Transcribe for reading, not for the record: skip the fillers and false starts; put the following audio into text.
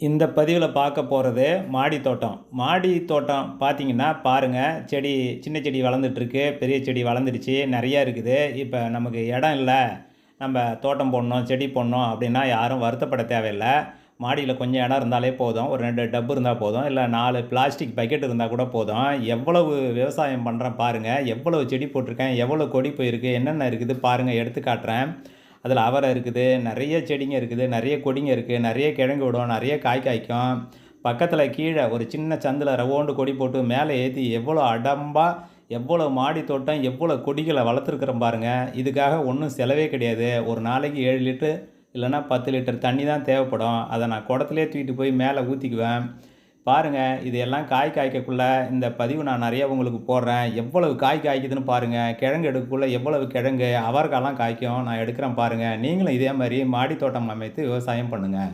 இந்த பதிவில் பார்க்க போகிறது மாடி தோட்டம். மாடி தோட்டம் பார்த்தீங்கன்னா பாருங்கள், செடி சின்ன செடி வளர்ந்துட்டுருக்கு, பெரிய செடி வளர்ந்துடுச்சு, நிறையா இருக்குது. இப்போ நமக்கு இடம் இல்லை, நம்ம தோட்டம் போடணும், செடி போடணும் அப்படின்னா யாரும் வருத்தப்பட தேவையில்லை. மாடியில் கொஞ்சம் இடம் இருந்தாலே போதும், ஒரு 2 டப்பு இருந்தால் போதும், இல்லை 4 பிளாஸ்டிக் பக்கெட் இருந்தால் கூட போதும். எவ்வளவு விவசாயம் பண்ணுறேன் பாருங்கள், எவ்வளவு செடி போட்டிருக்கேன், எவ்வளோ கொடி போயிருக்கு, என்னென்ன இருக்குது பாருங்கள், எடுத்து காட்டுறேன். அதில் அவரை இருக்குது, நிறைய செடிங்க இருக்குது, நிறைய கொடிங்க இருக்குது, நிறைய கிழங்கு விடும், நிறைய காய் காய்க்கும். பக்கத்தில் கீழே ஒரு சின்ன சந்தில் ரவோண்டு கொடி போட்டு மேலே ஏற்றி எவ்வளோ அடம்பாக எவ்வளோ மாடி தோட்டம், எவ்வளோ கொடிகளை வளர்த்துருக்குறோம் பாருங்கள். இதுக்காக ஒன்றும் செலவே கிடையாது. ஒரு நாளைக்கு 7 லிட்டரு இல்லைன்னா 10 லிட்டர் தண்ணி தான் தேவைப்படும். அதை நான் குடத்துலேயே தூக்கிட்டு போய் மேலே ஊற்றிக்குவேன். பாருங்கள், இது எல்லாம் காய் காய்க்கக்குள்ள இந்த பதிவு நான் நிறைய உங்களுக்கு போடுறேன். எவ்வளவு காய் காய்க்குதுன்னு பாருங்கள். கிழங்கு எடுக்கக்குள்ள எவ்வளவு கிழங்கு, அவரைக்காலாம் காய்க்கும். நான் எடுக்கிறேன் பாருங்கள். நீங்களும் இதே மாதிரி மாடி தோட்டம் அமைத்து விவசாயம் பண்ணுங்கள்.